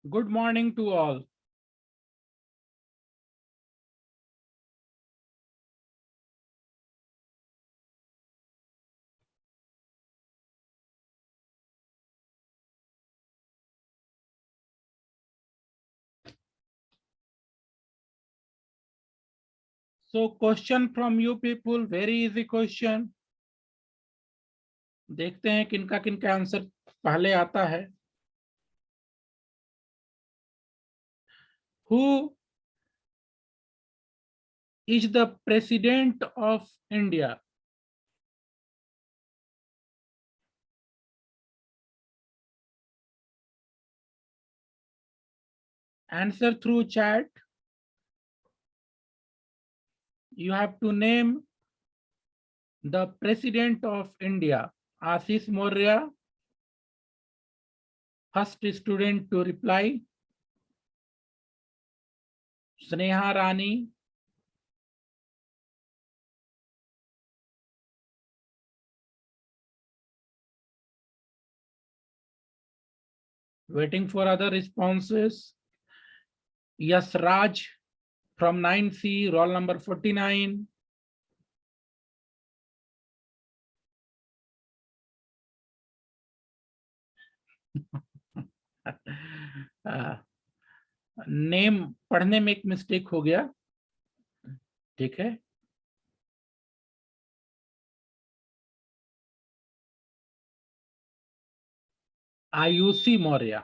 Good morning to all. So question from you people, very easy question. देखते हैं किनका किनका आंसर पहले आता है. Who is the president of India? Answer through chat. You have to name the president of India. Ashish Maurya, first student to reply. Sneha Rani, waiting for other responses. Yes Raj from 9C, roll number 49. Name पढ़ने में एक mistake हो गया, ठीक है. आयुषी मौर्य.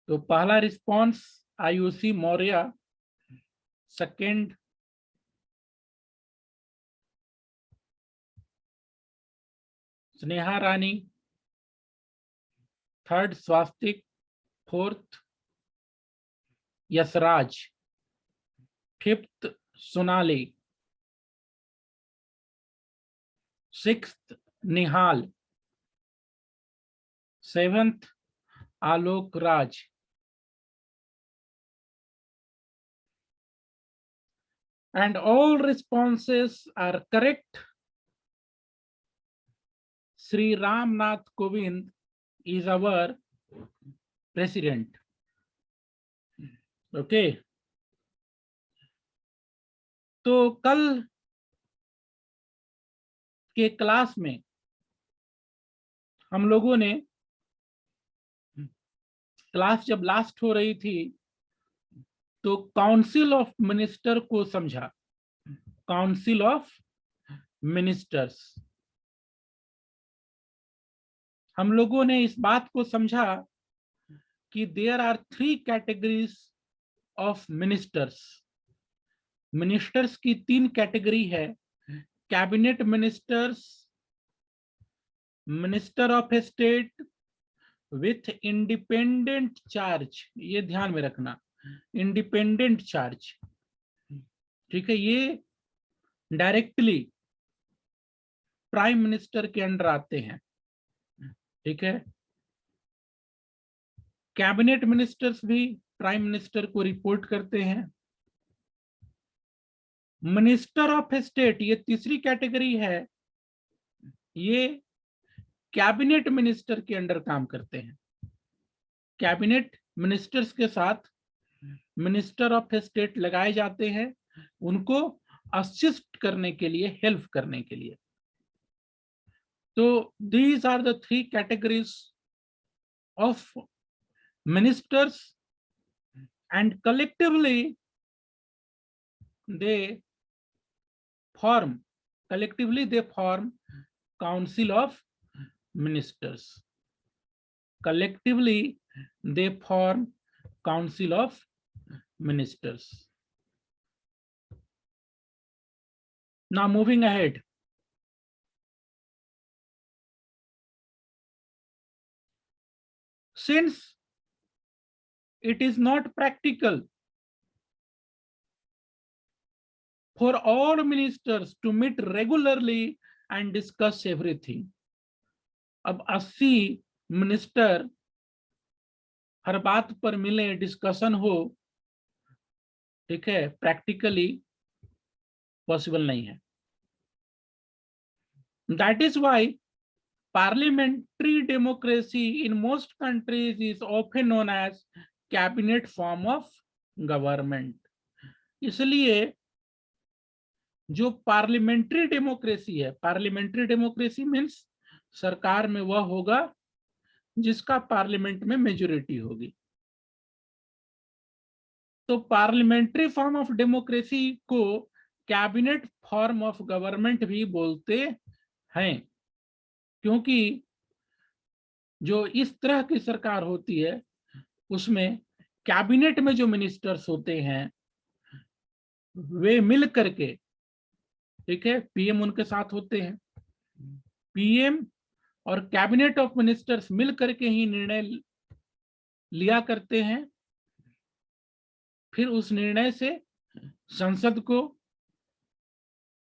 तो पहला response Ayushi Maurya, second Sneha Rani, third Swastik, fourth Yashraj, fifth Sonali, sixth Nihal, seventh Alok Raj. And all responses are correct. Sri Ram Nath Kovind is our president. Okay. तो कल के क्लास में हम लोगों ने, क्लास जब लास्ट हो रही थी तो काउंसिल ऑफ मिनिस्टर को समझा. काउंसिल ऑफ मिनिस्टर्स, हम लोगों ने इस बात को समझा कि there are 3 categories of ministers. Ministers की 3 कैटेगरी है. Cabinet ministers, minister of state with independent charge. ये ध्यान में रखना, इंडिपेंडेंट चार्ज, ठीक है. ये डायरेक्टली प्राइम मिनिस्टर के अंडर आते हैं, ठीक है. कैबिनेट मिनिस्टर्स भी प्राइम मिनिस्टर को रिपोर्ट करते हैं. मिनिस्टर ऑफ स्टेट, ये तीसरी कैटेगरी है, ये कैबिनेट मिनिस्टर के अंडर काम करते हैं. कैबिनेट मिनिस्टर्स के साथ मिनिस्टर ऑफ स्टेट लगाए जाते हैं, उनको असिस्ट करने के लिए, हेल्प करने के लिए. तो these are the 3 categories of ministers, and collectively they form council of ministers. Collectively they form council of ministers. Now moving ahead, since it is not practical for all ministers to meet regularly and discuss everything. अब 80 minister हर बात पर मिले, discussion हो, ठीक है, practically possible नहीं है. That is why parliamentary democracy in most countries is often known as cabinet form of government. इसलिए जो पार्लियामेंट्री डेमोक्रेसी है, पार्लियामेंट्री डेमोक्रेसी मीन्स सरकार में वह होगा जिसका पार्लियामेंट में मेजोरिटी होगी। तो पार्लियामेंट्री फॉर्म ऑफ डेमोक्रेसी को कैबिनेट फॉर्म ऑफ गवर्नमेंट भी बोलते हैं, क्योंकि जो इस तरह की सरकार होती है उसमें कैबिनेट में जो मिनिस्टर्स होते हैं वे मिल करके, ठीक है, पीएम उनके साथ होते हैं, पीएम और कैबिनेट ऑफ मिनिस्टर्स मिल करके ही निर्णय लिया करते हैं। फिर उस निर्णय से संसद को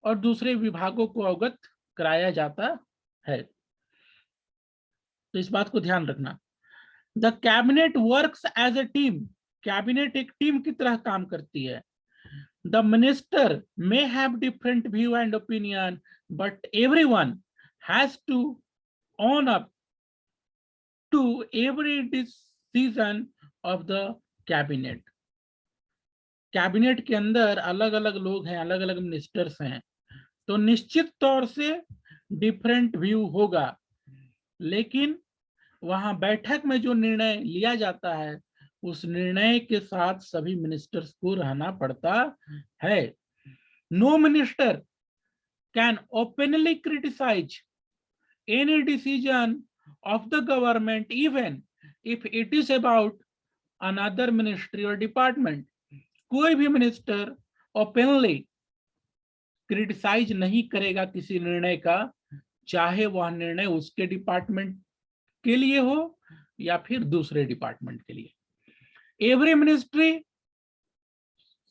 और दूसरे विभागों को अवगत कराया जाता है। तो इस बात को ध्यान रखना। The cabinet works as a team, cabinet एक टीम की तरह काम करती है। The minister may have different view and opinion but everyone has to own up to every decision of the cabinet. Cabinet के अंदर अलग अलग लोग हैं, अलग अलग मिनिस्टर्स हैं, तो निश्चित तौर से डिफरेंट व्यू होगा, लेकिन वहां बैठक में जो निर्णय लिया जाता है उस निर्णय के साथ सभी मिनिस्टर्स को रहना पड़ता है। No minister can openly criticise any decision of the government even if it is about another ministry or department. कोई भी मिनिस्टर ओपनली क्रिटिसाइज नहीं करेगा किसी निर्णय का, चाहे वह निर्णय उसके डिपार्टमेंट के लिए हो या फिर दूसरे डिपार्टमेंट के लिए। एवरी मिनिस्ट्री,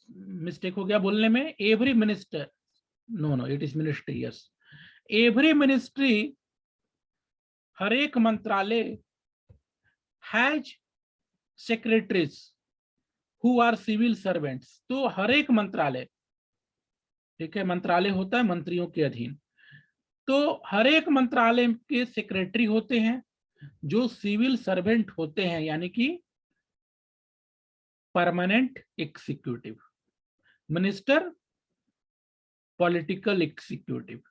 मिस्टेक हो गया बोलने में, every minister, no it is ministry, yes, every ministry, हर एक मंत्रालय has secretaries who are civil servants. तो हर एक मंत्रालय, ठीक है, मंत्रालय होता है मंत्रियों के अधीन, तो हर एक मंत्रालय के सेक्रेटरी होते हैं जो सिविल सर्वेंट होते हैं, यानी कि permanent executive, minister political executive.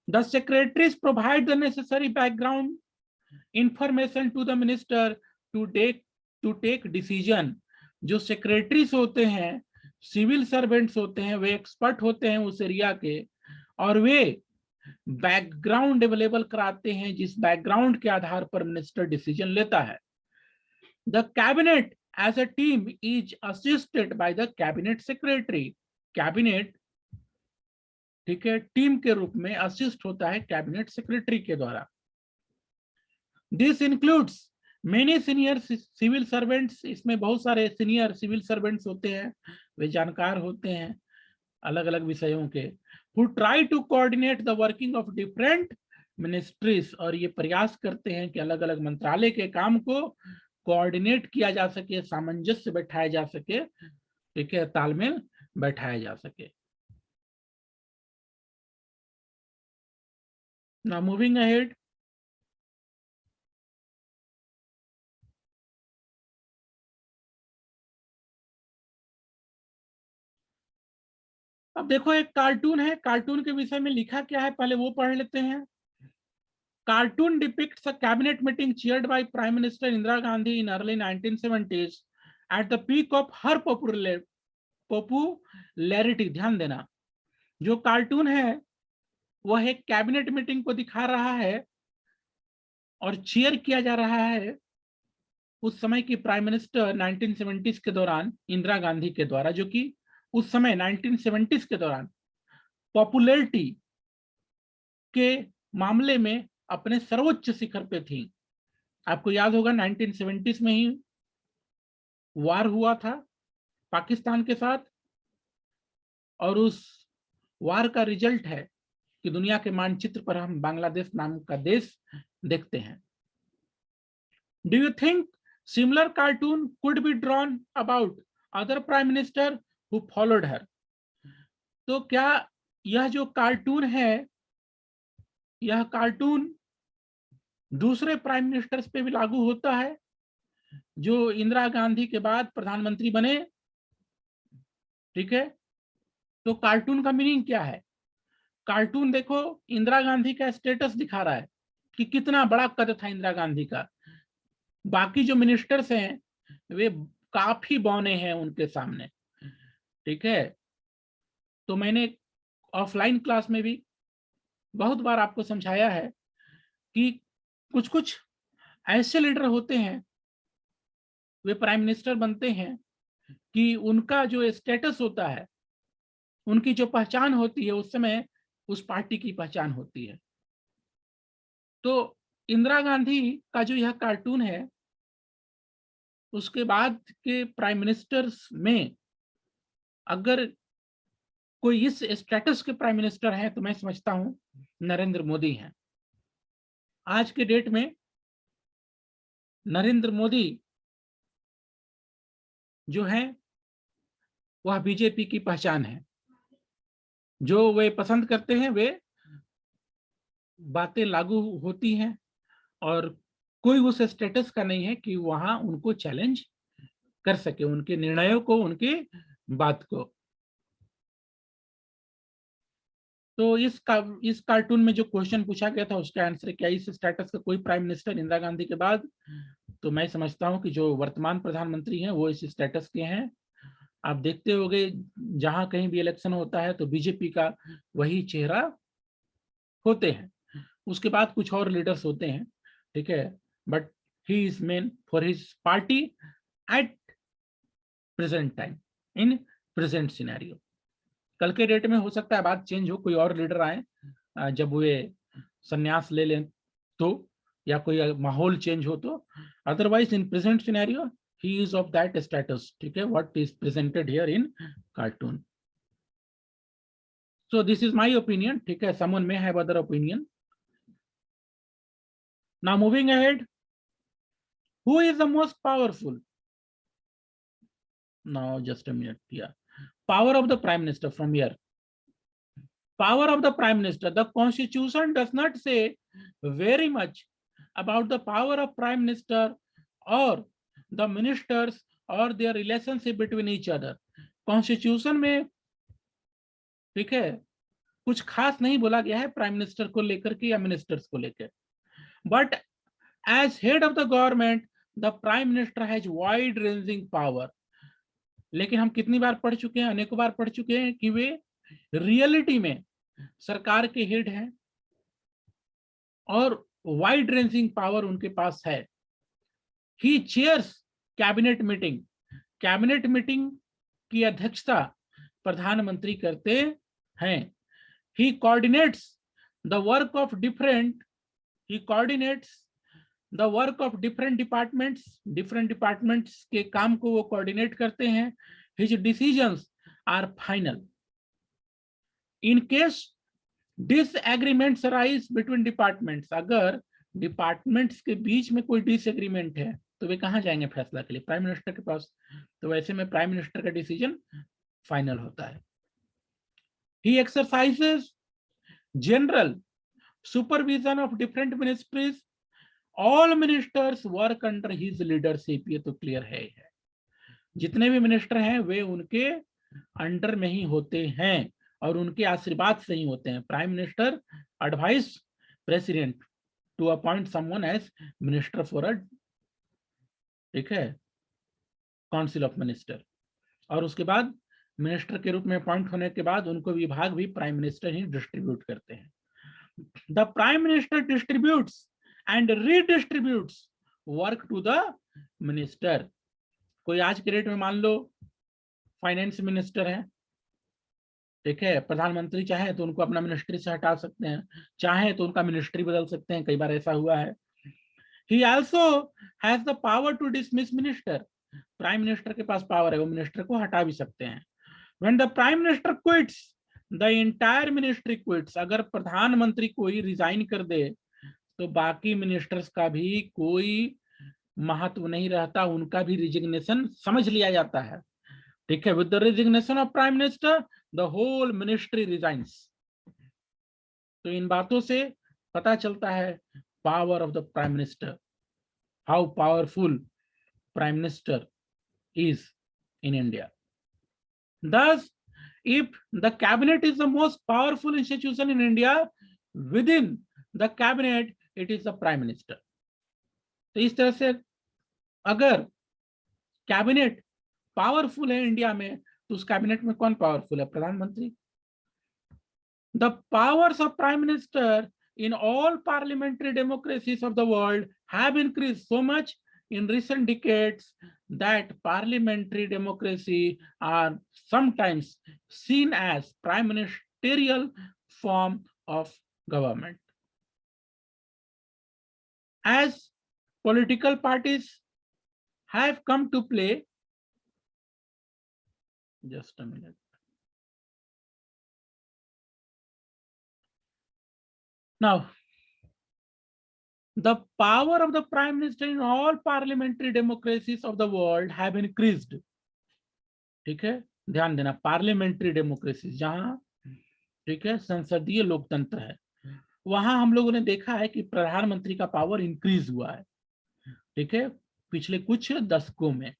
The secretaries provide the necessary background information to the minister to take decision. जो सेक्रेटरीज होते हैं सिविल सर्वेंट्स होते हैं, वे एक्सपर्ट होते हैं उस एरिया के, और वे बैकग्राउंड अवेलेबल कराते हैं जिस बैकग्राउंड के आधार पर मिनिस्टर डिसीजन लेता है। The cabinet as a team is assisted by the cabinet secretary. Cabinet, ठीक है, टीम के रूप में असिस्ट होता है कैबिनेट सेक्रेटरी के द्वारा। This includes many senior civil servants, इसमें बहुत सारे सीनियर सिविल सर्वेंट्स होते हैं, वे जानकार होते हैं अलग अलग विषयों के, who try to coordinate the working of different ministries, और ये प्रयास करते हैं कि अलग अलग मंत्रालय के काम को कोऑर्डिनेट किया जा सके, सामंजस्य बैठाया जा सके, ठीक है, तालमेल बैठाया जा सके। Now moving ahead, अब देखो एक कार्टून है, कार्टून के विषय में लिखा क्या है पहले वो पढ़ लेते हैं। Cartoon depicts a cabinet meeting chaired by prime minister Indira Gandhi in early 1970s at the peak of her popularity. ध्यान देना, जो कार्टून है वह एक कैबिनेट मीटिंग को दिखा रहा है और चेयर किया जा रहा है उस समय की प्राइम मिनिस्टर 1970s के दौरान इंदिरा गांधी के द्वारा, जो कि उस समय 1970s के दौरान पॉपुलैरिटी के मामले में अपने सर्वोच्च शिखर पे थी। आपको याद होगा 1970s में ही वार हुआ था पाकिस्तान के साथ, और उस वार का रिजल्ट है कि दुनिया के मानचित्र पर हम बांग्लादेश नाम का देश देखते हैं। Do you think similar cartoon could be drawn about other prime minister who followed हर? तो क्या यह जो कार्टून है, यह कार्टून दूसरे प्राइम मिनिस्टर्स पे भी लागू होता है जो इंदिरा गांधी के बाद प्रधानमंत्री बने। ठीक है, तो कार्टून का मीनिंग क्या है? कार्टून देखो, इंदिरा गांधी का स्टेटस दिखा रहा है कि कितना बड़ा कद था इंदिरा गांधी का। बाकी जो मिनिस्टर्स हैं वे काफी बौने हैं उनके सामने। ठीक है, तो मैंने ऑफलाइन क्लास में भी बहुत बार आपको समझाया है कि कुछ कुछ ऐसे लीडर होते हैं, वे प्राइम मिनिस्टर बनते हैं कि उनका जो स्टेटस होता है, उनकी जो पहचान होती है उस समय उस पार्टी की पहचान होती है। तो इंदिरा गांधी का जो यह कार्टून है, उसके बाद के प्राइम मिनिस्टर्स में अगर कोई इस स्टेटस के प्राइम मिनिस्टर हैं तो मैं समझता हूं नरेंद्र मोदी हैं। आज के डेट में नरेंद्र मोदी जो है वह बीजेपी की पहचान है। जो वे पसंद करते हैं वे बातें लागू होती हैं और कोई उस स्टेटस का नहीं है कि वहां उनको चैलेंज कर सके, उनके निर्णयों को, उनके बात को। तो इस कार्टून में जो क्वेश्चन पूछा गया था उसका आंसर क्या, इस स्टेटस का कोई प्राइम मिनिस्टर इंदिरा गांधी के बाद? तो मैं समझता हूं कि जो वर्तमान प्रधानमंत्री हैं वो इस स्टेटस के हैं। आप देखते होंगे जहां कहीं भी इलेक्शन होता है तो बीजेपी का वही चेहरा होते हैं, उसके बाद कुछ और लीडर्स होते हैं। ठीक है, but he is main for his party at present time, in present scenario. कल के डेट में हो सकता है बात चेंज हो, कोई और लीडर आए जब वे संन्यास ले लें तो, या कोई माहौल चेंज हो तो। Otherwise in present scenario he is of that status. ठीक है, what is presented here in cartoon. So this is my opinion. ठीक है, someone may have other opinion. Now moving ahead, who is the most powerful? Now just a minute, yeah, power of the prime minister from here. Power of the prime minister, the constitution does not say very much about the power of prime minister or the ministers or their relationship between each other. Constitution में, ठीक है, कुछ खास नहीं बोला गया है prime minister को लेकर के या मिनिस्टर्स को लेकर। But as head of the government the prime minister has wide ranging power. लेकिन हम कितनी बार पढ़ चुके हैं, अनेकों बार पढ़ चुके हैं कि वे रियलिटी में सरकार के हेड हैं और वाइड रेंजिंग पावर उनके पास है। He chairs cabinet meeting. Cabinet meeting की अध्यक्षता प्रधानमंत्री करते हैं। He coordinates the work of different he coordinates the work of different departments के काम को वो कोऑर्डिनेट करते हैं। His decisions are final. In case disagreements arise between departments, अगर डिपार्टमेंट्स के बीच में कोई डिसएग्रीमेंट है तो वे कहाँ जाएंगे फैसला के लिए? प्राइम मिनिस्टर के पास। तो वैसे में प्राइम मिनिस्टर का डिसीजन फाइनल होता है। He exercises general supervision of different ministries. All ministers work under his leadership. ये तो क्लियर है। जितने भी मिनिस्टर हैं वे उनके अंडर में ही होते हैं और उनके आशीर्वाद से ही होते हैं। Prime minister advise president to appoint someone as minister for a, ठीक है, काउंसिल ऑफ मिनिस्टर। और उसके बाद मिनिस्टर के रूप में अपॉइंट होने के बाद उनको विभाग भी प्राइम मिनिस्टर ही डिस्ट्रीब्यूट करते हैं। The prime minister distributes and redistributes work to the minister. कोई आज के डेट में मान लो फाइनेंस मिनिस्टर है, ठीक है, प्रधानमंत्री चाहे तो उनको अपना मिनिस्ट्री से हटा सकते हैं, चाहे तो उनका मिनिस्ट्री बदल सकते हैं, कई बार ऐसा हुआ है। He also has the power to dismiss minister. Prime minister के पास पावर है, वो मिनिस्टर को हटा भी सकते हैं। When the prime minister quits the entire ministry quits. अगर प्रधानमंत्री कोई रिजाइन कर दे तो बाकी मिनिस्टर्स का भी कोई महत्व नहीं रहता, उनका भी रिजिग्नेशन समझ लिया जाता है। ठीक है, with the resignation of prime minister the whole ministry resigns. तो इन बातों से पता चलता है power of the prime minister, how powerful prime minister is in India. Thus, if the cabinet is the most powerful institution in India, within the cabinet it is the prime minister. तो इस तरह से अगर cabinet powerful है India में, तो उस cabinet में कौन पावरफुल है? प्रधानमंत्री. The powers of prime minister in all parliamentary democracies of the world have increased so much in recent decades that parliamentary democracy are sometimes seen as prime ministerial form of government. As political parties have come to play, just a minute. Now, the power of the prime minister in all parliamentary democracies of the world have increased. ठीक है, ध्यान देना, parliamentary democracy जहां, ठीक है, संसदीय लोकतंत्र है, वहां हम लोगों ने देखा है कि प्रधानमंत्री का पावर इंक्रीज हुआ है. ठीक है, पिछले कुछ दशकों में.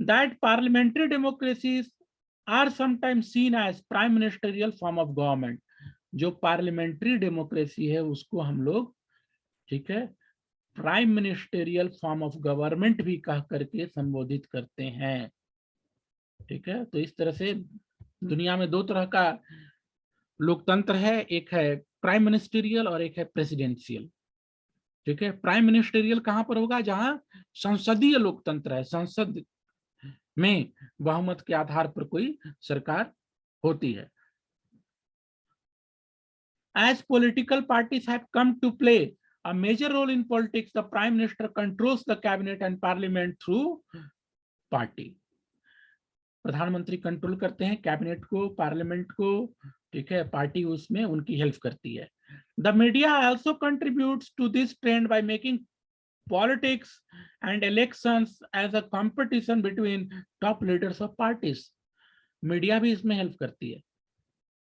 That parliamentary democracies are sometimes seen as prime ministerial form of government. जो पार्लियामेंट्री डेमोक्रेसी है उसको हम लोग, ठीक है, prime ministerial form of government भी कह करके संबोधित करते हैं. ठीक है, तो इस तरह से दुनिया में दो तरह का लोकतंत्र है, एक है प्राइम मिनिस्टेरियल और एक है प्रेसिडेंशियल. ठीक है, प्राइम मिनिस्टेरियल कहां पर होगा? जहां संसदीय लोकतंत्र है, संसद में बहुमत के आधार पर कोई सरकार होती है. As political parties have come to play a major role in politics, the prime minister controls the cabinet and parliament through party. प्रधानमंत्री कंट्रोल करते हैं कैबिनेट को, पार्लियामेंट को. ठीक है, पार्टी उसमें उनकी हेल्प करती है. The media also contributes to this trend by making politics and elections as a competition between top leaders of parties. Media भी इसमें हेल्प करती है.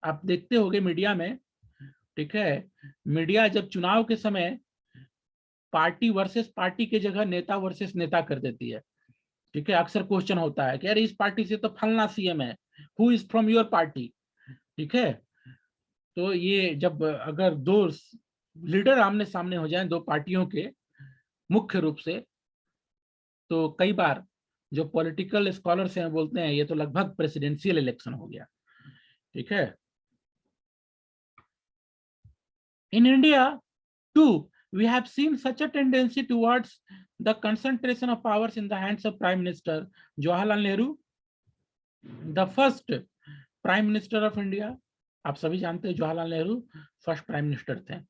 आप देखते होंगे मीडिया में, ठीक है, मीडिया जब चुनाव के समय पार्टी वर्सेस पार्टी के जगह नेता वर्सेस नेता कर देती है. ठीक है, अक्सर क्वेश्चन होता है कि अरे इस पार्टी से तो फलना सीएम है, who is from your party. ठीक है, तो ये जब अगर दो लीडर आमने सामने हो जाएं, दो पार्टियों के मुख्य रूप से, तो कई बार जो पॉलिटिकल स्कॉलर्स हैं बोलते हैं ये तो लगभग प्रेसिडेंशियल इलेक्शन हो गया. ठीक है, in India too we have seen such a tendency towards the concentration of powers in the hands of Prime Minister Jawaharlal Nehru, the first Prime Minister of India. आप सभी जानते हैं Jawaharlal Nehru first prime minister थे.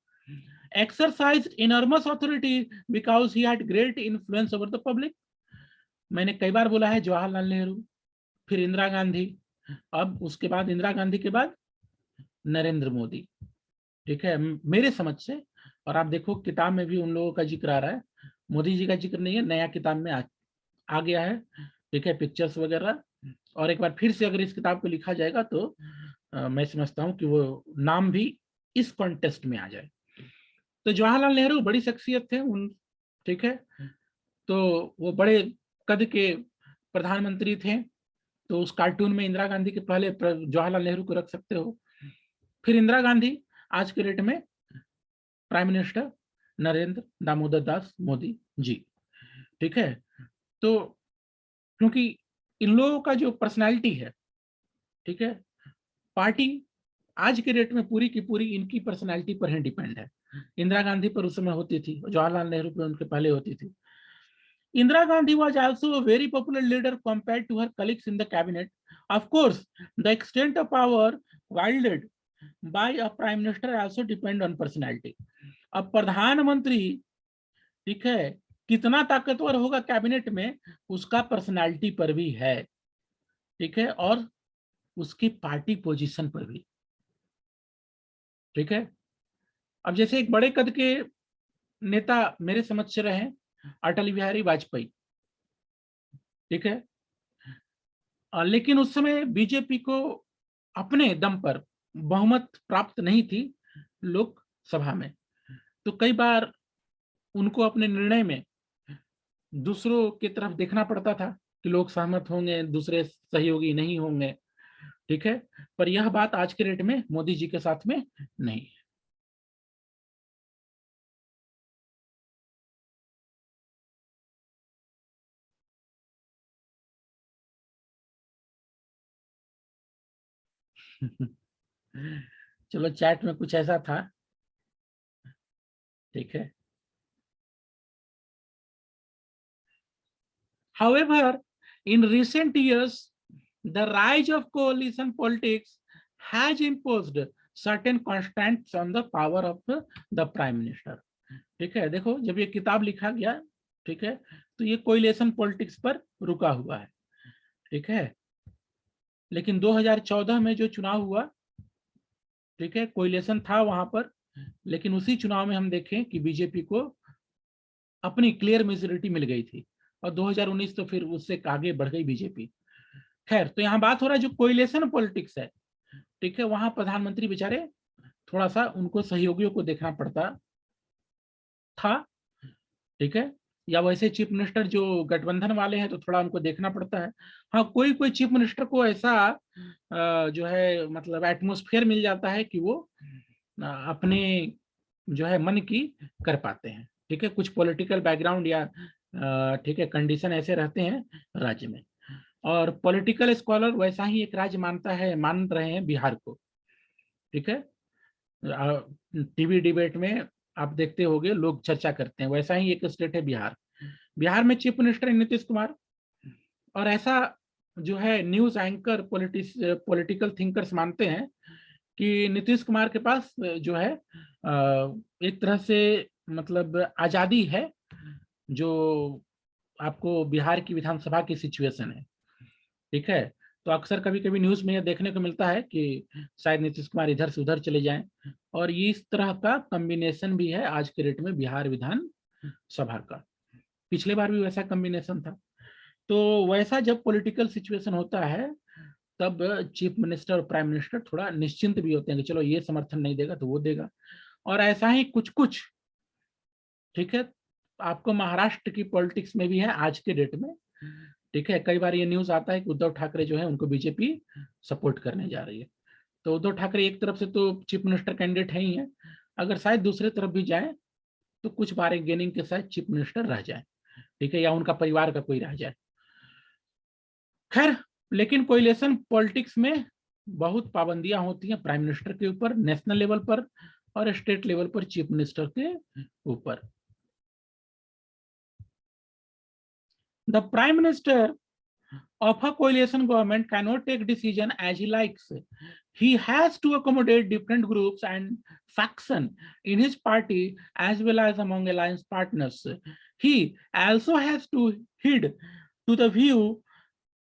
Exercised enormous authority because he had great influence over the public. मैंने कई बार बोला है जवाहरलाल नेहरू, फिर इंदिरा गांधी, अब उसके बाद इंदिरा गांधी के बाद नरेंद्र मोदी. ठीक है, मेरे समझ से, और आप देखो किताब में भी उन लोगों का जिक्र आ रहा है, मोदी जी का जिक्र नहीं है, नया किताब में आ गया है. ठीक है, पिक्चर्स वगैरह, और एक बार फिर से अगर इस किताब को लिखा जाएगा तो मैं समझता हूं कि वो नाम भी इस कॉन्टेस्ट में आ जाए. तो जवाहरलाल नेहरू बड़ी शख्सियत थे उन. ठीक है, तो वो बड़े कद के प्रधानमंत्री थे. तो उस कार्टून में इंदिरा गांधी के पहले जवाहरलाल नेहरू को रख सकते हो, फिर इंदिरा गांधी, आज के डेट में प्राइम मिनिस्टर नरेंद्र दामोदर दास मोदी जी. ठीक है, तो क्योंकि इन लोगों का जो पर्सनालिटी है, ठीक है, पार्टी आज के डेट में पूरी की पूरी इनकी पर्सनालिटी पर ही डिपेंड है. इंदिरा गांधी पर उस समय होती थी, जवाहरलाल नेहरू पर उनके पहले होती थी. Indira Gandhi was also a very popular leader compared to her colleagues in the cabinet. Of course, the extent of power wielded by a prime minister also depend on personality. अब प्रधानमंत्री, ठीक है, कितना ताकतवर होगा कैबिनेट में, उसका personality पर भी है. ठीक है, और उसकी पार्टी पोजीशन पर भी. ठीक है, अब जैसे एक बड़े कद के नेता मेरे समझ से रहे अटल बिहारी वाजपेयी. ठीक है, लेकिन उस समय बीजेपी को अपने दम पर बहुमत प्राप्त नहीं थी लोकसभा में. तो कई बार उनको अपने निर्णय में दूसरों की तरफ देखना पड़ता था कि लोग सहमत होंगे, दूसरे सहयोगी नहीं होंगे, ठीक है। पर यह बात आज के डेट में मोदी जी के साथ में नहीं है। चलो, चैट में कुछ ऐसा था, ठीक है। However, in recent years, the rise of coalition politics has imposed certain constraints on the power of the prime minister. ठीक है, देखो जब ये किताब लिखा गया, ठीक है, तो ये कोलिशन पॉलिटिक्स पर रुका हुआ है, ठीक है। लेकिन 2014 में जो चुनाव हुआ, ठीक है, कोलिशन था वहां पर, लेकिन उसी चुनाव में हम देखें कि बीजेपी को अपनी क्लियर मेजोरिटी मिल गई थी, और 2019 तो फिर उससे आगे बढ़ गई बीजेपी। खैर, तो यहाँ बात हो रहा है जो कोइलेशन पॉलिटिक्स है, ठीक है, वहां प्रधानमंत्री बेचारे थोड़ा सा उनको सहयोगियों को देखना पड़ता था, ठीक है। या वैसे चीफ मिनिस्टर जो गठबंधन वाले हैं तो थोड़ा उनको देखना पड़ता है। हाँ, कोई कोई चीफ मिनिस्टर को ऐसा जो है मतलब एटमोस्फेयर मिल जाता है कि वो अपने जो है मन की कर पाते हैं, ठीक है। कुछ पॉलिटिकल बैकग्राउंड या ठीक है कंडीशन ऐसे रहते हैं राज्य में। और पॉलिटिकल स्कॉलर वैसा ही एक राज्य मान रहे हैं बिहार को, ठीक है। टीवी डिबेट में आप देखते होंगे लोग चर्चा करते हैं, वैसा ही एक स्टेट है बिहार। बिहार में चीफ मिनिस्टर नीतीश कुमार, और ऐसा जो है न्यूज एंकर पॉलिटिकल थिंकर्स मानते हैं कि नीतीश कुमार के पास जो है एक तरह से मतलब आजादी है, जो आपको बिहार की विधानसभा की सिचुएशन है, ठीक है। तो अक्सर कभी कभी न्यूज में यह देखने को मिलता है कि शायद नीतीश कुमार इधर से उधर चले जाएं, और ये इस तरह का कॉम्बिनेशन भी है आज के डेट में बिहार विधान सभा का। पिछले बार भी वैसा कॉम्बिनेशन था। तो वैसा जब पॉलिटिकल सिचुएशन होता है, तब चीफ मिनिस्टर और प्राइम मिनिस्टर थोड़ा निश्चिंत भी होते हैं कि चलो ये समर्थन नहीं देगा तो वो देगा। और ऐसा ही कुछ कुछ, ठीक है, आपको महाराष्ट्र की पॉलिटिक्स में भी है आज के डेट में, ठीक है। कई बार ये न्यूज आता है कि उद्धव ठाकरे जो है उनको बीजेपी सपोर्ट करने जा रही है। तो उद्धव ठाकरे एक तरफ से तो चीफ मिनिस्टर कैंडिडेट है ही है, अगर शायद दूसरे तरफ भी जाए तो कुछ बार्गेनिंग के साथ चीफ मिनिस्टर रह जाए, ठीक है, या उनका परिवार का कोई रह जाए। खैर, लेकिन कोइलेशन पॉलिटिक्स में बहुत पाबंदियां होती हैं प्राइम मिनिस्टर के ऊपर नेशनल लेवल पर, और स्टेट लेवल पर चीफ मिनिस्टर के ऊपर। The prime minister of a coalition government cannot take decision as he likes. He has to accommodate different groups and faction in his party as well as among alliance partners. He also has to heed to the view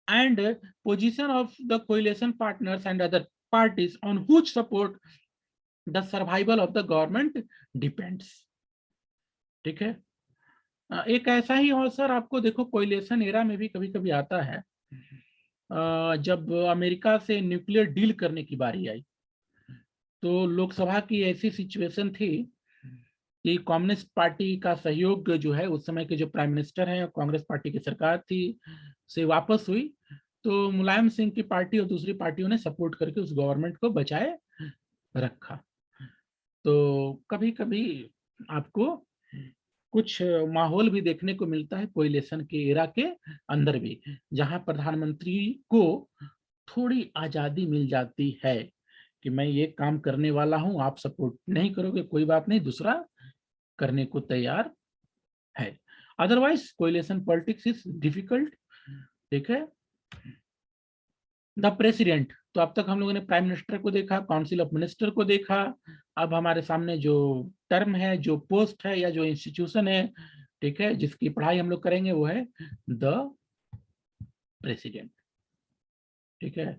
and position of the coalition partners and other parties on whose support the survival of the government depends. ठीक है। एक ऐसा ही अवसर आपको देखो कोइलेशन era में भी कभी कभी आता है, जब अमेरिका से न्यूक्लियर डील करने की बारी आई, तो लोकसभा की ऐसी सिचुएशन थी कि कम्युनिस्ट पार्टी का सहयोग जो है उस समय के जो प्राइम मिनिस्टर हैं, कांग्रेस पार्टी की सरकार थी, से वापस हुई। तो मुलायम सिंह की पार्टी और दूसरी पार्टियों ने सपोर्ट करके उस गवर्नमेंट को बचाए रखा। तो कभी कभी आपको कुछ माहौल भी देखने को मिलता है कोइलेशन के एरा के अंदर भी, जहां प्रधानमंत्री को थोड़ी आजादी मिल जाती है कि मैं ये काम करने वाला हूं, आप सपोर्ट नहीं करोगे कोई बात नहीं, दूसरा करने को तैयार है। अदरवाइज कोइलेशन पॉलिटिक्स इज डिफिकल्ट, ठीक है। द प्रेसिडेंट, तो अब तक हम लोगों ने प्राइम मिनिस्टर को देखा, काउंसिल ऑफ मिनिस्टर को देखा। अब हमारे सामने जो टर्म है, जो पोस्ट है या जो इंस्टीट्यूशन है, ठीक है, जिसकी पढ़ाई हम लोग करेंगे वो है द प्रेसिडेंट, ठीक है।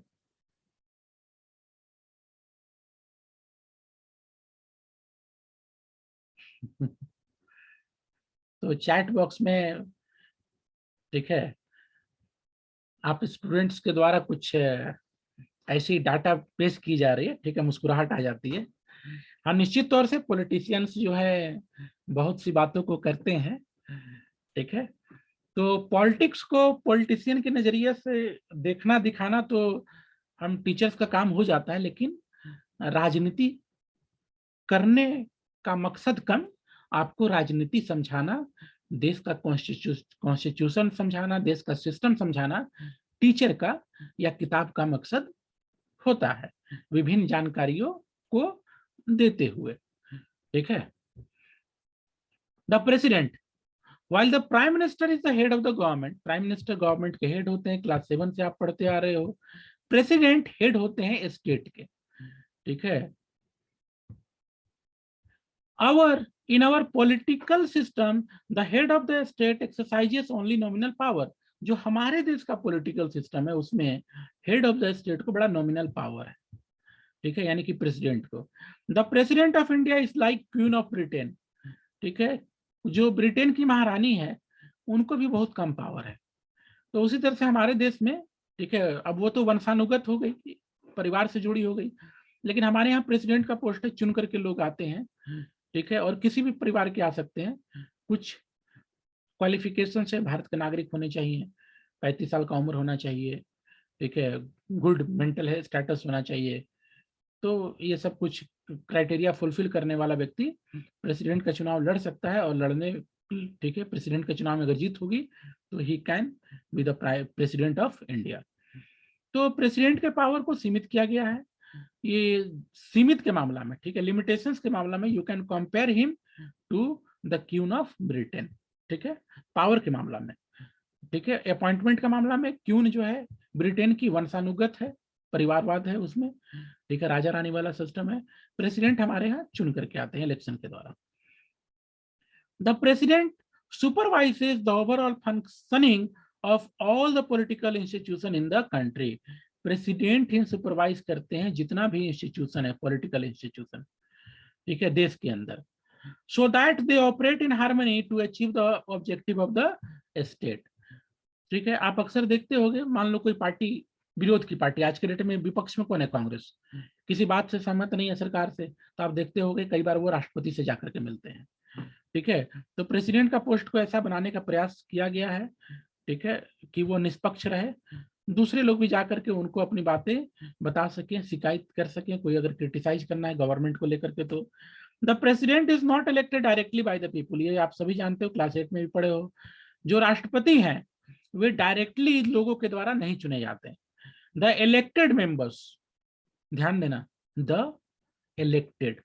तो चैट बॉक्स में, ठीक है, आप स्टूडेंट्स के द्वारा कुछ ऐसी डाटा पेश की जा रही है, ठीक है, मुस्कुराहट आ जाती है। हाँ, निश्चित तौर से पॉलिटिशियंस जो है बहुत सी बातों को करते हैं, ठीक है। तो पॉलिटिक्स को पॉलिटिशियन के नजरिए से देखना दिखाना तो हम टीचर्स का काम हो जाता है, लेकिन राजनीति करने का मकसद कम, आपको राजनीति समझाना, देश का कॉन्स्टिट्यूशन समझाना, देश का सिस्टम समझाना टीचर का या किताब का मकसद होता है, विभिन्न जानकारियों को देते हुए, ठीक है। The president, while the prime minister is the head of the government, prime minister government के हेड होते हैं, क्लास 7 से आप पढ़ते आ रहे हो। प्रेसिडेंट हेड होते हैं स्टेट के, ठीक है। In our political system, the head of the state exercises only nominal power. जो हमारे देश का पॉलिटिकल सिस्टम है उसमें हेड ऑफ द स्टेट को बड़ा नॉमिनल पावर है, ठीक है, यानी कि प्रेसिडेंट को। The president of India is like queen of Britain, ठीक है। जो ब्रिटेन की महारानी है उनको भी बहुत कम पावर है। तो उसी तरह से हमारे देश में, ठीक है, अब वो तो वंशानुगत हो गई, परिवार से जुड़ी हो गई, लेकिन हमारे यहाँ प्रेसिडेंट का पोस्ट है, चुन करके लोग आते हैं, ठीक है, और किसी भी परिवार के आ सकते हैं। कुछ क्वालिफिकेशन से भारत के नागरिक होने चाहिए, 35 साल का उम्र होना चाहिए, ठीक है, गुड मेंटल हेल्थ स्टेटस होना चाहिए। तो ये सब कुछ क्राइटेरिया फुलफिल करने वाला व्यक्ति प्रेसिडेंट का चुनाव लड़ सकता है, और लड़ने, ठीक है, प्रेसिडेंट के चुनाव में अगर जीत होगी तो he can be the president of India. तो प्रेसिडेंट के पावर को सीमित किया गया है, ये सीमित के मामला में, ठीक है, लिमिटेशंस के मामला में you can compare him to the queen of Britain, ठीक है, पावर के मामला में, ठीक है। अपॉइंटमेंट का मामला में क्वीन जो है ब्रिटेन की वंशानुगत है, परिवारवाद है उसमें, ठीक है, राजा रानी वाला सिस्टम है। प्रेसिडेंट हमारे यहाँ चुन करके आते हैं इलेक्शन के द्वारा। The president supervises the overall functioning of all the political institution in the country. President he supervise करते हैं जितना भी इंस्टीट्यूशन है, पॉलिटिकल इंस्टीट्यूशन, ठीक है, देश के अंदर, so that they operate in harmony to achieve the objective of the state, ठीक है। आप अक्सर देखते होंगे, मान लो कोई पार्टी, विरोध की पार्टी, आज के डेट में विपक्ष में कौन है, कांग्रेस, किसी बात से सहमत नहीं है सरकार से, तो आप देखते होंगे कई बार वो राष्ट्रपति से जाकर के मिलते हैं, ठीक है। तो प्रेसिडेंट का पोस्ट को ऐसा बनाने का प्रयास किया गया है, ठीक है, कि वो निष्पक्ष रहे, दूसरे लोग भी जाकर के उनको अपनी बातें बता सकें, शिकायत कर सकें, कोई अगर क्रिटिसाइज करना है गवर्नमेंट को लेकर के। तो the president is not elected directly by the people, ये आप सभी जानते हो, क्लास 8 में भी पढ़े हो। जो राष्ट्रपति हैं वे डायरेक्टली लोगों के द्वारा नहीं चुने जाते हैं। द इलेक्टेड मेंबर्स, ध्यान देना, द इलेक्टेड,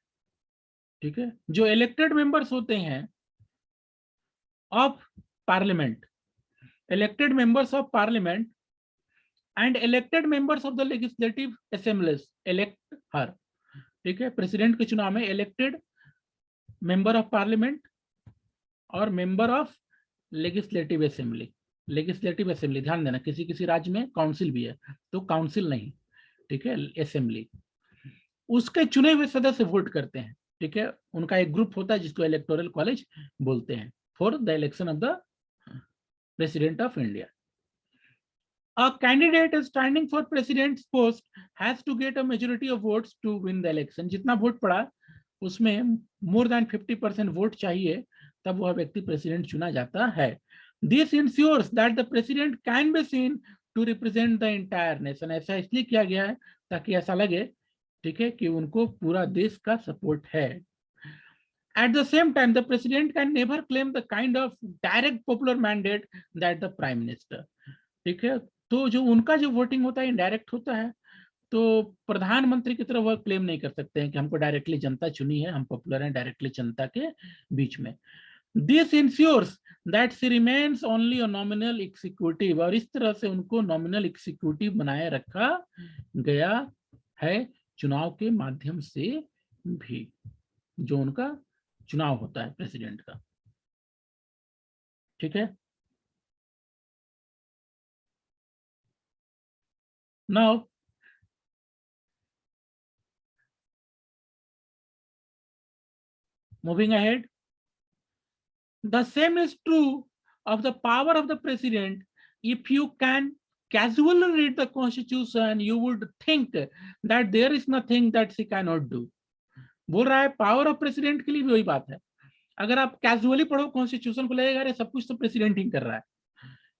ठीक है, जो इलेक्टेड मेंबर्स होते हैं of parliament, elected members of parliament and elected members of the legislative assemblies elect her, ठीक है। प्रेसिडेंट के चुनाव में इलेक्टेड मेंबर ऑफ पार्लियामेंट और member of legislative assembly, legislative assembly, ध्यान देना, किसी किसी राज्य में काउंसिल भी है, तो काउंसिल नहीं, ठीक है, असेंबली, उसके चुने हुए सदस्य वोट करते हैं, ठीक है। उनका एक ग्रुप होता है जिसको इलेक्टोरल कॉलेज बोलते हैं, for the election of the president of India. A candidate standing for president's post has to get a majority of votes to win the election. जितना वोट पड़ा उसमें more than 50% वोट चाहिए, तब वह व्यक्ति president चुना जाता है। This ensures that the president can be seen to represent the entire nation. ऐसा इसलिए किया गया है ताकि ऐसा लगे, ठीक है, कि उनको पूरा देश का सपोर्ट है। At the same time, the president can never claim the kind of direct popular mandate that the prime minister, ठीक है। तो जो उनका जो वोटिंग होता है इनडायरेक्ट होता है, तो प्रधानमंत्री की तरफ वह क्लेम नहीं कर सकते हैं कि हमको डायरेक्टली जनता चुनी है, हम पॉपुलर हैं डायरेक्टली जनता के बीच में। This ensures that she remains only a nominal executive, और इस तरह से उनको नॉमिनल एग्जीक्यूटिव बनाए रखा गया है चुनाव के माध्यम से भी, जो उनका चुनाव होता है प्रेसिडेंट का, ठीक है। Now, moving ahead, the same is true of the power of the president. If you can casually read the constitution, you would think that there is nothing that she cannot do. बोल रहा है power of president के लिए भी वही बात है। अगर आप कैजुअली पढ़ो कॉन्स्टिट्यूशन को, लगेगा अरे सब कुछ तो प्रेसिडेंट ही कर रहा है,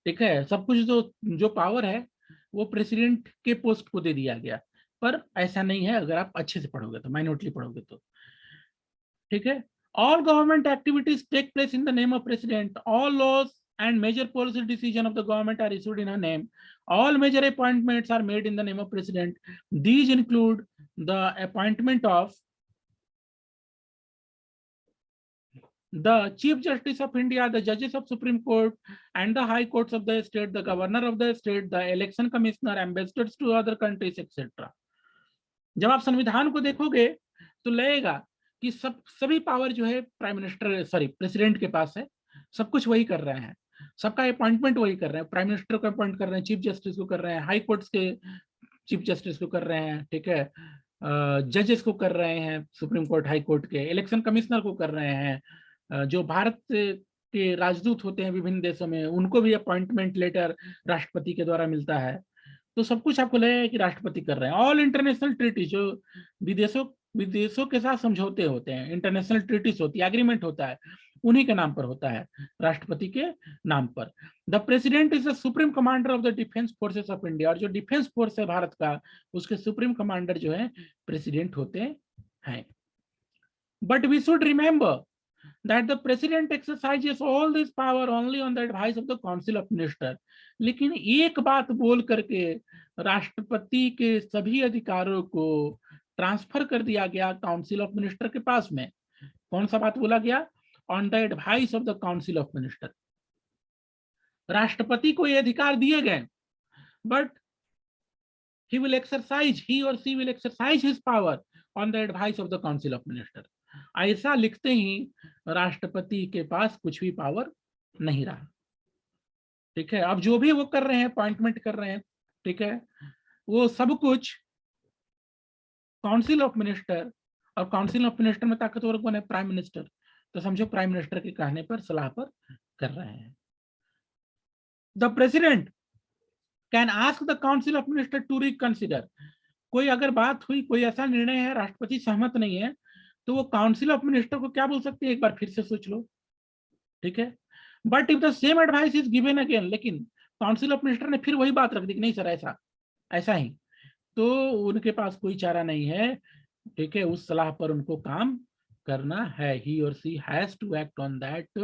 ठीक है, सब कुछ जो जो पावर है वो प्रेसिडेंट के पोस्ट को दे दिया गया, पर ऐसा नहीं है अगर आप अच्छे से पढ़ोगे तो, माइन्यूटली पढ़ोगे तो, ठीक है। All government activities take place in the name of president, all laws and major policy decision of the government are issued in her name, all major appointments are made in the name of president. These include the appointment of the chief justice of India, the judges of Supreme Court and the high courts of the state, the governor of the state, the election commissioner, ambassadors to other countries, etc. जब आप संविधान को देखोगे तो लगेगा कि सभी power जो है प्राइम मिनिस्टर, सॉरी, प्रेसिडेंट के पास है, सब कुछ वही कर रहे हैं, सबका अपॉइंटमेंट वही कर रहे हैं, प्राइम मिनिस्टर को अपॉइंट कर रहे हैं, चीफ जस्टिस को कर रहे हैं, हाई कोर्ट्स के चीफ जस्टिस को कर रहे हैं, ठीक है, जजेस को कर रहे हैं, सुप्रीम कोर्ट हाई कोर्ट के, इलेक्शन कमिश्नर को कर रहे हैं, जो भारत के राजदूत होते हैं विभिन्न देशों में उनको भी अपॉइंटमेंट लेटर राष्ट्रपति के द्वारा मिलता है। तो सब कुछ आपको लगेगा कि राष्ट्रपति कर रहे हैं। ऑल इंटरनेशनल ट्रीटी जो विदेशों के साथ समझौते होते हैं, इंटरनेशनल ट्रीटीज होती है, एग्रीमेंट होता है, उन्हीं के नाम पर होता है, राष्ट्रपति के नाम पर। The president is the supreme commander of the defence forces of India, और जो डिफेंस फोर्स है भारत का उसके सुप्रीम कमांडर जो है प्रेसिडेंट होते हैं। But we should remember that the president exercises all this power only on the advice of the council of minister। लेकिन एक बात बोल करके राष्ट्रपति के सभी अधिकारों को ट्रांसफर कर दिया गया काउंसिल ऑफ मिनिस्टर के पास में। कौन सा बात बोला गया? On the advice of the council of minister. राष्ट्रपति को ये अधिकार दिए गए, but he will exercise, he or she will exercise his power on the advice of the council of minister। ऐसा लिखते ही राष्ट्रपति के पास कुछ भी पावर नहीं रहा, ठीक है। अब जो भी वो कर रहे हैं, अपॉइंटमेंट कर रहे हैं, ठीक है, वो सब कुछ काउंसिल ऑफ मिनिस्टर, और काउंसिल ऑफ मिनिस्टर में ताकतवर कौन है? Prime minister. तो समझो प्राइम मिनिस्टर के कहने पर, सलाह पर कर रहे हैं। The president can ask the council of minister to reconsider. कोई अगर बात हुई, कोई ऐसा निर्णय है, राष्ट्रपति सहमत नहीं है, तो वो काउंसिल ऑफ मिनिस्टर को क्या बोल सकते हैं? एक बार फिर से सोच लो, ठीक है। But if the same advice is given again, लेकिन काउंसिल ऑफ मिनिस्टर ने फिर वही बात रख दी कि नहीं सर ऐसा ऐसा ही, तो उनके पास कोई चारा नहीं है, ठीक है, उस सलाह पर उनको काम करना है। ही और she has to act on that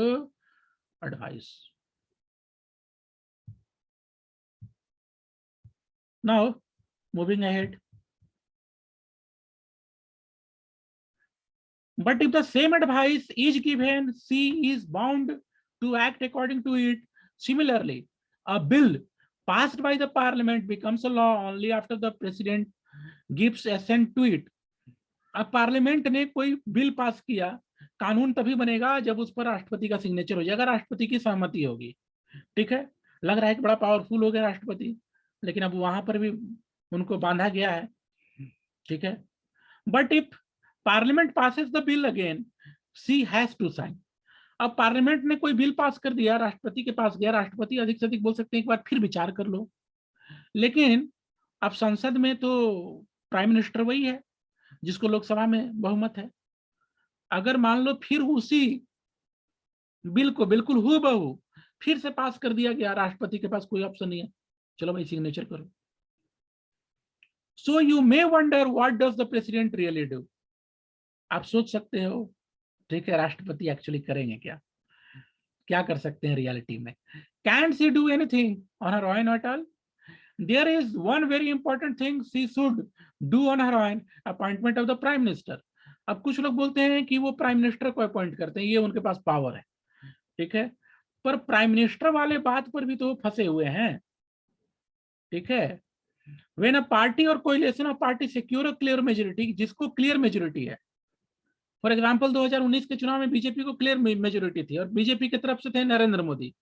advice. Now moving ahead, but if the same advice is given, she is bound to act according to it। Similarly, a bill passed by the parliament becomes a law only after the president gives assent to it। अब parliament ने कोई bill pass किया, कानून तभी बनेगा जब उस पर राष्ट्रपति का सिग्नेचर हो जाएगा, राष्ट्रपति की सहमति होगी, ठीक है। लग रहा है कि बड़ा पावरफुल हो गया राष्ट्रपति, लेकिन अब वहां पर भी उनको बांधा गया है, ठीक है। But if parliament passes the bill again, she has to sign. अब पार्लियामेंट ने कोई बिल पास कर दिया, राष्ट्रपति के पास गया, राष्ट्रपति अधिक से अधिक बोल सकते हैं एक बार फिर विचार कर लो, लेकिन अब संसद में तो प्राइम मिनिस्टर वही है जिसको लोकसभा में बहुमत है। अगर मान लो फिर उसी बिल को बिल्कुल हूबहू फिर से पास कर दिया गया, राष्ट्रपति के पास कोई ऑप्शन नहीं है, चलो भाई सिग्नेचर करो। So you may wonder what does the president really do. आप सोच सकते हो, ठीक है, राष्ट्रपति एक्चुअली करेंगे क्या, क्या कर सकते हैं रियलिटी में? Can she do anything on her own at all? There is one very important thing she should do on her own, appointment of the prime minister. अब कुछ लोग बोलते हैं कि वो प्राइम मिनिस्टर को अपॉइंट करते हैं, ये उनके पास पावर है, ठीक है, पर प्राइम मिनिस्टर वाले बात पर भी तो फंसे हुए हैं, ठीक है। व्हेन अ पार्टी और coalition of party secure a clear majority, जिसको क्लियर मेजोरिटी है, फॉर एग्जाम्पल 2019 के चुनाव में बीजेपी को क्लियर मेजोरिटी थी और बीजेपी की तरफ से थे नरेंद्र मोदी,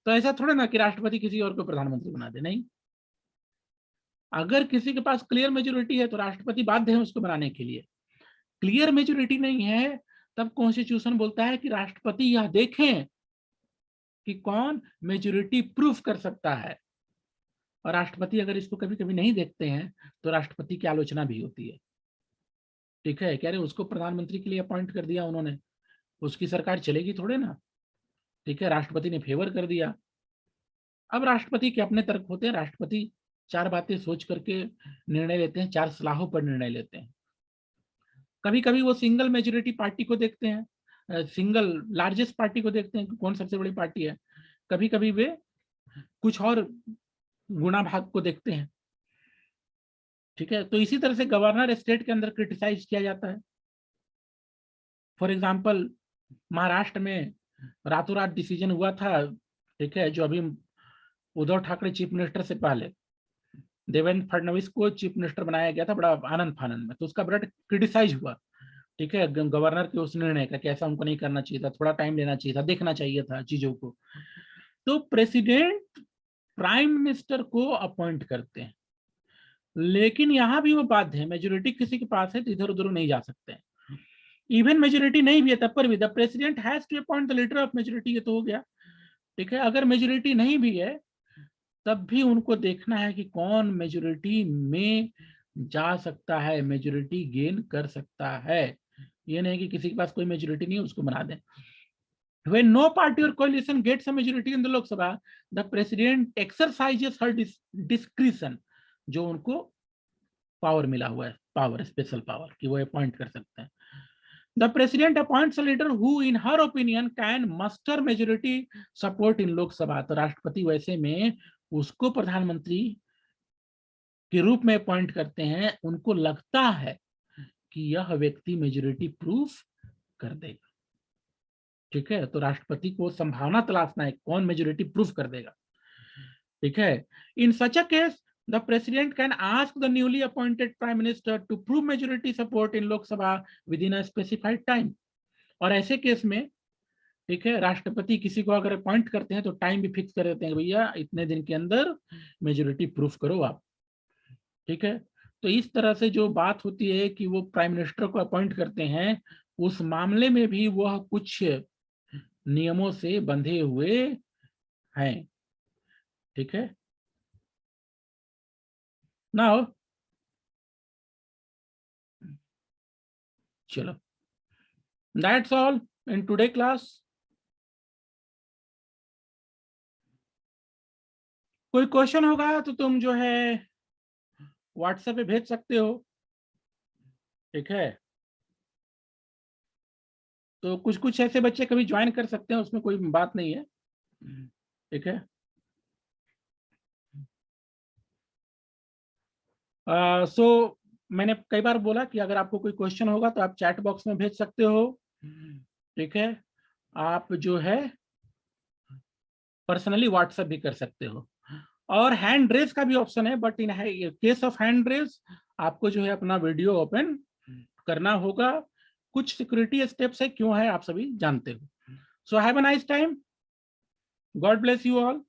तो ऐसा थोड़ा ना कि राष्ट्रपति किसी और को प्रधानमंत्री बना दे, नहीं। अगर किसी के पास क्लियर मेजोरिटी है तो राष्ट्रपति बाध्य है उसको बनाने के लिए। क्लियर मेजोरिटी नहीं है, तब कॉन्स्टिट्यूशन बोलता है कि राष्ट्रपति यह देखें कि कौन मेजोरिटी प्रूफ कर सकता है, और राष्ट्रपति अगर इसको कभी कभी नहीं देखते हैं तो राष्ट्रपति की आलोचना भी होती है। ठीक है, कह रहे उसको प्रधानमंत्री के लिए अपॉइंट कर दिया उन्होंने, उसकी सरकार चलेगी थोड़े ना, ठीक है, राष्ट्रपति ने फेवर कर दिया। अब राष्ट्रपति के अपने तर्क होते हैं, राष्ट्रपति 4 बातें सोच करके निर्णय लेते हैं, 4 सलाहों पर निर्णय लेते हैं। कभी कभी वो सिंगल मेजोरिटी पार्टी को देखते हैं, सिंगल लार्जेस्ट पार्टी को देखते हैं कि कौन सबसे बड़ी पार्टी है, कभी कभी वे कुछ और गुणा भाग को देखते हैं, ठीक है। तो इसी तरह से गवर्नर स्टेट के अंदर क्रिटिसाइज किया जाता है। फॉर एग्जाम्पल महाराष्ट्र में रातों रात डिसीजन हुआ था, ठीक है, जो अभी उद्धव ठाकरे चीफ मिनिस्टर से पहले देवेंद्र फडणवीस को चीफ मिनिस्टर बनाया गया था बड़ा आनंद फानंद में, तो उसका बड़ा क्रिटिसाइज हुआ, ठीक है, गवर्नर के उस निर्णय का, कैसा उनको नहीं करना चाहिए था, थोड़ा टाइम लेना चाहिए था, देखना चाहिए था चीजों को। तो प्रेसिडेंट प्राइम मिनिस्टर को अपॉइंट करते हैं, लेकिन यहां भी वो बाध्य है, मेजोरिटी किसी के पास है तो इधर उधर नहीं जा सकते हैं। इवन मेजोरिटी नहीं भी है तब पर भी the president has to appoint the leader of majority, ये तो हो गया, ठीक है। अगर मेजोरिटी नहीं भी है तब भी उनको देखना है कि कौन मेजोरिटी में जा सकता है, मेजोरिटी गेन कर सकता है, ये नहीं कि किसी के पास कोई मेजोरिटी नहीं है उसको बना दें। When no party or coalition gets a majority in the Lok Sabha, the president exercises her discretion, जो उनको पावर मिला हुआ है, पावर, स्पेशल पावर कि वो अपॉइंट कर सकते हैं। The president appoints a leader who, in her opinion, can muster majority support in Lok Sabha. तो राष्ट्रपति वैसे में उसको प्रधानमंत्री के रूप में अपॉइंट करते हैं, उनको लगता है कि यह व्यक्ति मेजोरिटी प्रूफ कर देगा, ठीक है। तो राष्ट्रपति को संभावना तलाशना है कौन मेजोरिटी प्रूफ कर देगा, ठीक है। In such a case the president can ask the newly appointed prime minister to prove majority support in Lok Sabha within a specified time. और ऐसे केस में, ठीक है, राष्ट्रपति किसी को अगर अपॉइंट करते हैं तो टाइम भी फिक्स कर देते हैं, भैया इतने दिन के अंदर मेजोरिटी प्रूफ करो आप, ठीक है। तो इस तरह से जो बात होती है कि वो प्राइम मिनिस्टर को अपॉइंट करते हैं, उस मामले में भी वह कुछ नियमों से बंधे हुए हैं, ठीक है। नाउ चलो, that's all in today class. कोई क्वेश्चन होगा तो तुम जो है व्हाट्सएप पे भेज सकते हो, ठीक है। तो कुछ कुछ ऐसे बच्चे कभी ज्वाइन कर सकते हैं, उसमें कोई बात नहीं है, ठीक है। सो मैंने कई बार बोला कि अगर आपको कोई क्वेश्चन होगा तो आप चैट बॉक्स में भेज सकते हो, ठीक है। आप जो है पर्सनली व्हाट्सएप भी कर सकते हो, और हैंड रेज का भी ऑप्शन है, but in case of hand raise आपको जो है अपना वीडियो ओपन करना होगा। कुछ सिक्योरिटी स्टेप्स है, क्यों है आप सभी जानते हो। So have a nice time, God bless you all.